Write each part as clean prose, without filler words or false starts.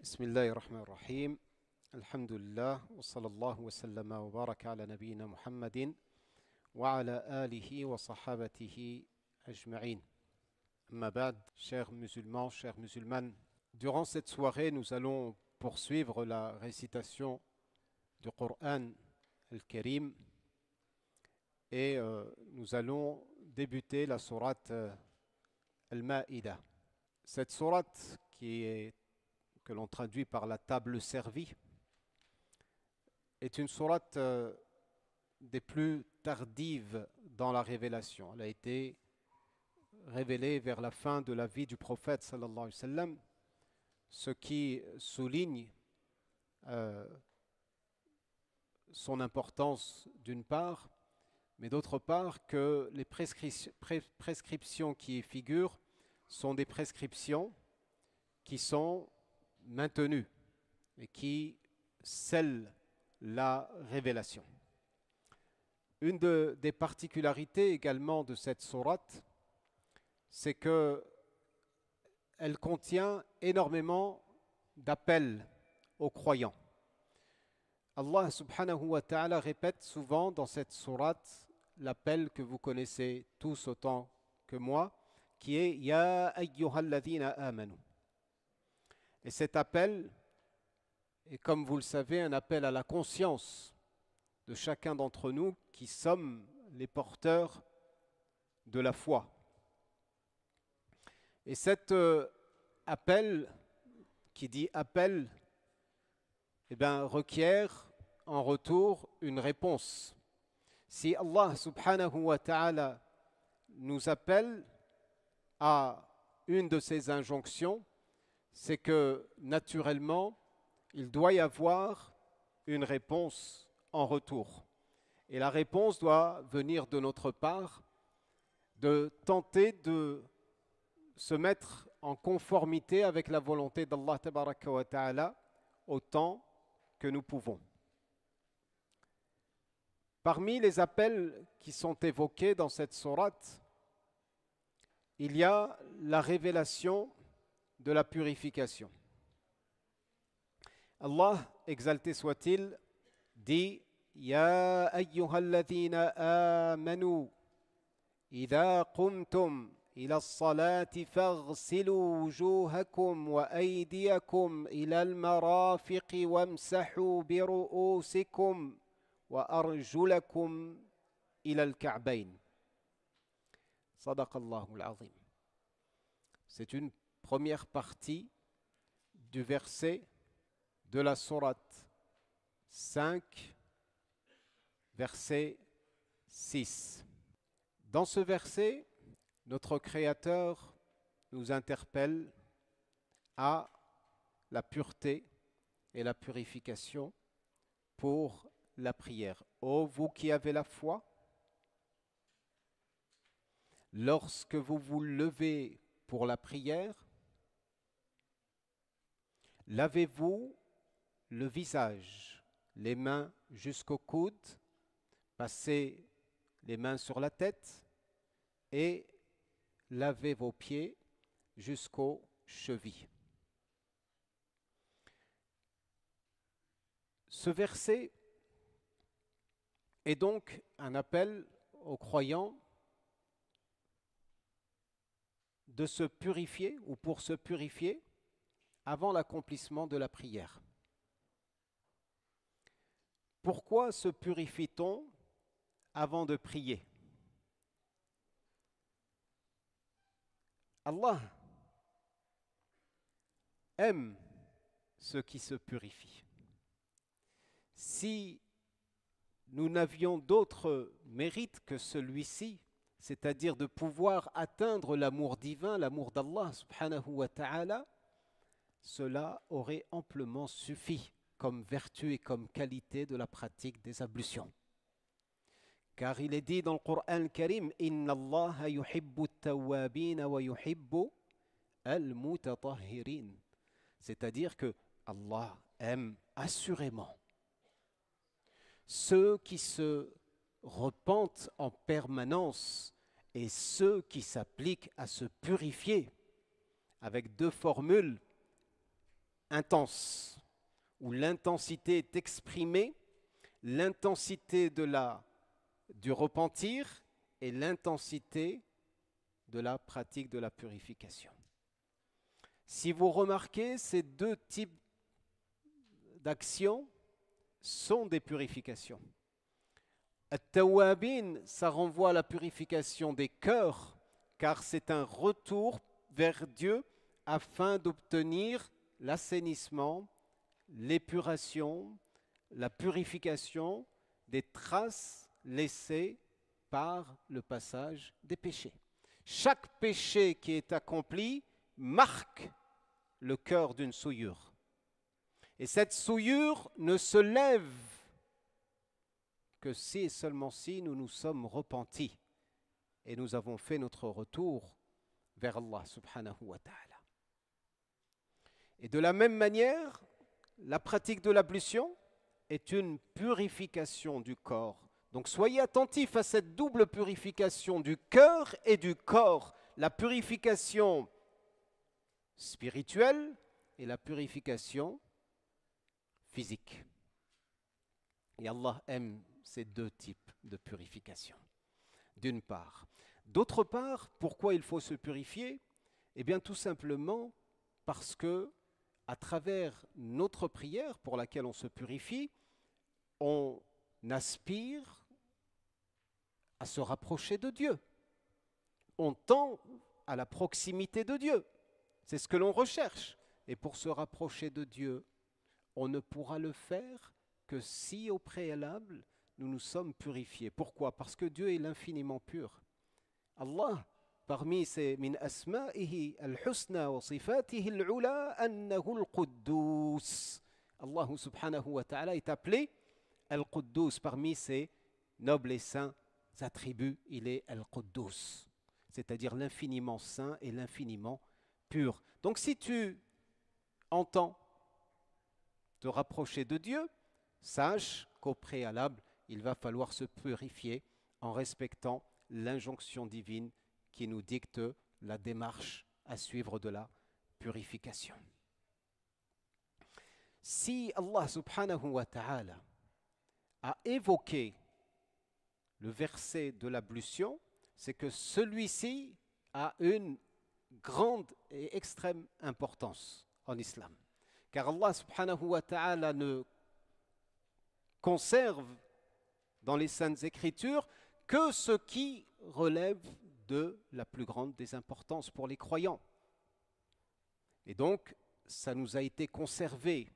بسم الله الرحمن الرحيم الحمد لله وصلى الله وسلم وبارك على نبينا محمد وعلى آله وصحابته أجمعين. Amma ba'd, chers musulmans, chères musulmanes, durant cette soirée, nous allons poursuivre la récitation du Coran al-Karim et nous allons débuter la sourate al-Ma'ida. Cette sourate que l'on traduit par la table servie est une sourate des plus tardives dans la révélation. Elle a été révélée vers la fin de la vie du prophète sallallahu alayhi wa sallam, ce qui souligne son importance d'une part, mais d'autre part que les prescriptions qui y figurent sont des prescriptions qui sont maintenues et qui scellent la révélation. Une des particularités également de cette sourate, c'est qu'elle contient énormément d'appels aux croyants. Allah subhanahu wa ta'ala répète souvent dans cette sourate l'appel que vous connaissez tous autant que moi, qui est « Ya ayyuhalladhina amanu ». Et cet appel est, comme vous le savez, un appel à la conscience de chacun d'entre nous qui sommes les porteurs de la foi. Et cet appel, qui dit appel, requiert en retour une réponse. Si Allah subhanahu wa ta'ala nous appelle à une de ces injonctions, c'est que naturellement, il doit y avoir une réponse en retour. Et la réponse doit venir de notre part, de tenter de se mettre en conformité avec la volonté d'Allah tabaraka wa ta'ala autant que nous pouvons. Parmi les appels qui sont évoqués dans cette sourate, il y a la révélation de la purification. Allah, exalté soit-il, dit « Ya ayyuhalladhina amanu, idha qumtum ila as-salati faghsilu wujuhakum wa aydiyakum ila al-marafiqi wamsahu bi ru'usikum wa arjulakum ila al-ka'bayn » Sadaqallahu al-azim. C'est une première partie du verset de la sourate 5, verset 6. Dans ce verset, notre Créateur nous interpelle à la pureté et la purification pour la prière. Ô vous qui avez la foi, lorsque vous vous levez pour la prière, lavez-vous le visage, les mains jusqu'au coude, passez les mains sur la tête et lavez vos pieds jusqu'aux chevilles. Ce verset est donc un appel aux croyants de se purifier ou pour se purifier avant l'accomplissement de la prière. Pourquoi se purifie-t-on avant de prier? Allah aime ceux qui se purifient. Si nous n'avions d'autre mérite que celui-ci, c'est-à-dire de pouvoir atteindre l'amour divin, l'amour d'Allah subhanahu wa ta'ala, cela aurait amplement suffi comme vertu et comme qualité de la pratique des ablutions. Car il est dit dans le Coran al-Karim « Inna Allah yuhibbu at-tawwabin wa yuhibbu al-mutatahhirin » c'est-à-dire que Allah aime assurément ceux qui se repentent en permanence et ceux qui s'appliquent à se purifier avec deux formules intense, où l'intensité est exprimée, l'intensité du repentir et l'intensité de la pratique de la purification. Si vous remarquez, ces deux types d'actions sont des purifications. At-Tawwabin, ça renvoie à la purification des cœurs, car c'est un retour vers Dieu afin d'obtenir l'assainissement, l'épuration, la purification des traces laissées par le passage des péchés. Chaque péché qui est accompli marque le cœur d'une souillure. Et cette souillure ne se lève que si et seulement si nous nous sommes repentis et nous avons fait notre retour vers Allah subhanahu wa ta'ala. Et de la même manière, la pratique de l'ablution est une purification du corps. Donc soyez attentifs à cette double purification du cœur et du corps. La purification spirituelle et la purification physique. Et Allah aime ces deux types de purification, d'une part. D'autre part, pourquoi il faut se purifier? Eh bien tout simplement parce que à travers notre prière pour laquelle on se purifie, on aspire à se rapprocher de Dieu. On tend à la proximité de Dieu. C'est ce que l'on recherche. Et pour se rapprocher de Dieu, on ne pourra le faire que si au préalable, nous nous sommes purifiés. Pourquoi? Parce que Dieu est l'infiniment pur. Allah, parmi ses min asma'ihi al-husna wa sifatihi al-ula annahu al-quddus. Allah subhanahu wa ta'ala est appelé al-quddus. Parmi ses nobles et saints attributs, il est al-quddus, c'est-à-dire l'infiniment saint et l'infiniment pur. Donc si tu entends te rapprocher de Dieu, sache qu'au préalable, il va falloir se purifier en respectant l'injonction divine qui nous dicte la démarche à suivre de la purification. Si Allah subhanahu wa ta'ala a évoqué le verset de l'ablution, c'est que celui-ci a une grande et extrême importance en islam. Car Allah subhanahu wa ta'ala ne conserve dans les Saintes Écritures que ce qui relève de la plus grande des importances pour les croyants. Et donc, ça nous a été conservé,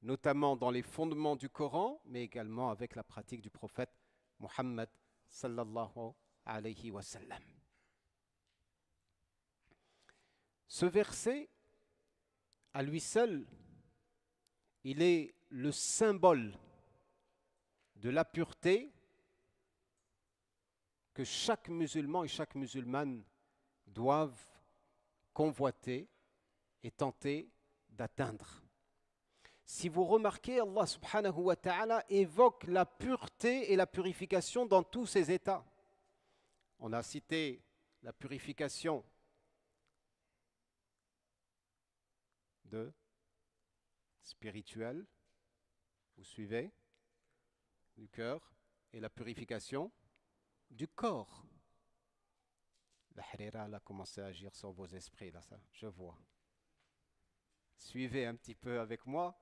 notamment dans les fondements du Coran, mais également avec la pratique du prophète Muhammad sallallahu alayhi wa sallam. Ce verset, à lui seul, il est le symbole de la pureté que chaque musulman et chaque musulmane doivent convoiter et tenter d'atteindre. Si vous remarquez, Allah subhanahu wa ta'ala évoque la pureté et la purification dans tous ses états. On a cité la purification spirituelle, vous suivez, du cœur, et la purification du corps. La harira a commencé à agir sur vos esprits, là, ça, je vois. Suivez un petit peu avec moi,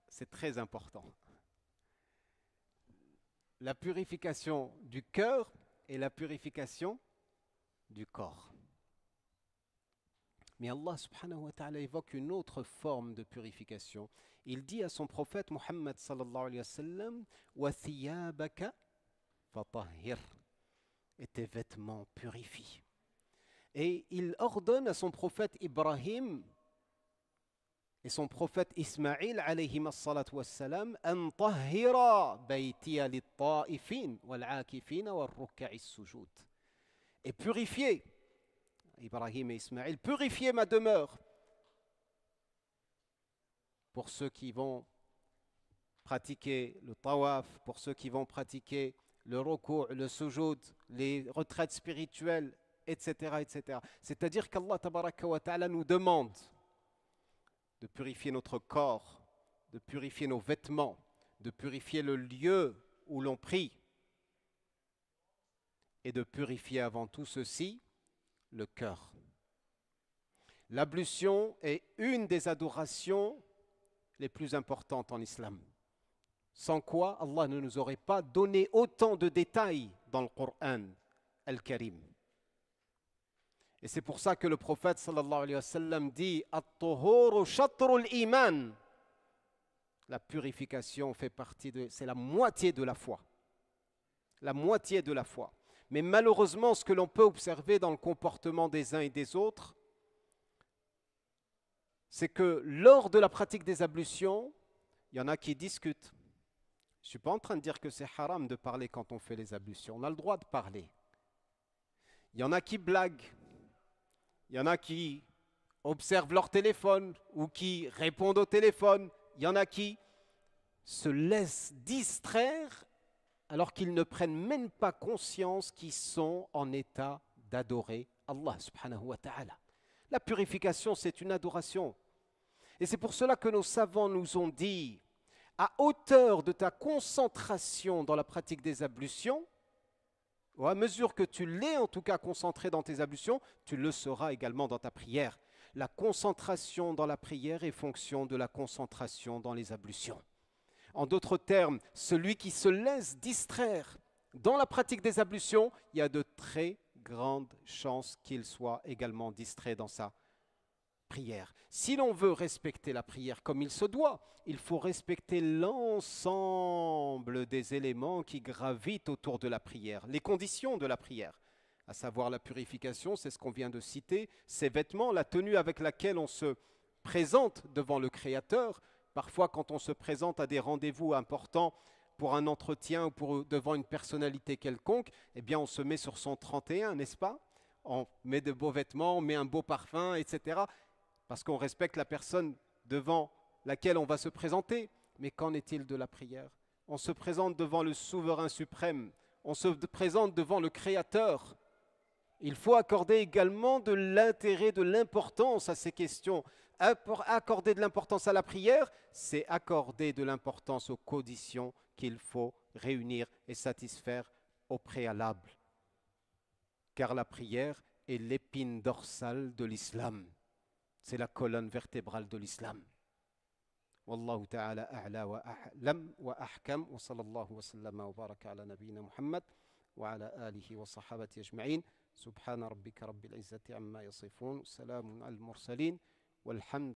c'est très important. La purification du cœur et la purification du corps. Mais Allah subhanahu wa ta'ala évoque une autre forme de purification. Il dit à son prophète Muhammad sallallahu alayhi wa sallam wa thiyabaka fatahhir, et tes vêtements purifient. Et il ordonne à son prophète Ibrahim et son prophète Ismaïl alayhi as-salatu was-salam an tahhira baytiya lit-ta'ifin wal-'akifin war-ruk'i as-sujud. Et purifier, Ibrahim et Ismaïl, purifiez ma demeure pour ceux qui vont pratiquer le tawaf, pour ceux qui vont pratiquer le ruku', le sujoud, les retraites spirituelles, etc., etc. C'est-à-dire qu'Allah tabaraka wa ta'ala nous demande de purifier notre corps, de purifier nos vêtements, de purifier le lieu où l'on prie et de purifier avant tout ceci le cœur. L'ablution est une des adorations les plus importantes en islam. Sans quoi Allah ne nous aurait pas donné autant de détails dans le Coran al-Karim. Et c'est pour ça que le prophète sallallahu alayhi wa sallam dit At-tuhuru shatrul iman. La purification fait partie c'est la moitié de la foi. La moitié de la foi. Mais malheureusement, ce que l'on peut observer dans le comportement des uns et des autres, c'est que lors de la pratique des ablutions, il y en a qui discutent. Je ne suis pas en train de dire que c'est haram de parler quand on fait les ablutions. On a le droit de parler. Il y en a qui blaguent. Il y en a qui observent leur téléphone ou qui répondent au téléphone. Il y en a qui se laissent distraire alors qu'ils ne prennent même pas conscience qu'ils sont en état d'adorer Allah subhanahu wa ta'ala. La purification, c'est une adoration. Et c'est pour cela que nos savants nous ont dit, à hauteur de ta concentration dans la pratique des ablutions, ou à mesure que tu l'es en tout cas concentré dans tes ablutions, tu le seras également dans ta prière. La concentration dans la prière est fonction de la concentration dans les ablutions. En d'autres termes, celui qui se laisse distraire dans la pratique des ablutions, il y a de très grandes chances qu'il soit également distrait dans sa prière. Si l'on veut respecter la prière comme il se doit, il faut respecter l'ensemble des éléments qui gravitent autour de la prière, les conditions de la prière, à savoir la purification, c'est ce qu'on vient de citer, ses vêtements, la tenue avec laquelle on se présente devant le Créateur. Parfois, quand on se présente à des rendez-vous importants pour un entretien ou devant une personnalité quelconque, eh bien, on se met sur son 31, n'est-ce pas? On met de beaux vêtements, on met un beau parfum, etc. Parce qu'on respecte la personne devant laquelle on va se présenter. Mais qu'en est-il de la prière? On se présente devant le souverain suprême, on se présente devant le Créateur. Il faut accorder également de l'intérêt, de l'importance à ces questions. Accorder de l'importance à la prière, c'est accorder de l'importance aux conditions qu'il faut réunir et satisfaire au préalable. Car la prière est l'épine dorsale de l'islam. C'est la colonne vertébrale de l'islam. Wallahu ta'ala a'la wa a'lam wa ahkam wa sallallahu wa sallama wa baraka ala nabiyyina Muhammad wa ala alihi wa sahabati ajma'in. Subhana rabbika rabbil izzati amma yasifun. Salamun al mursalin. Walhamdulillah.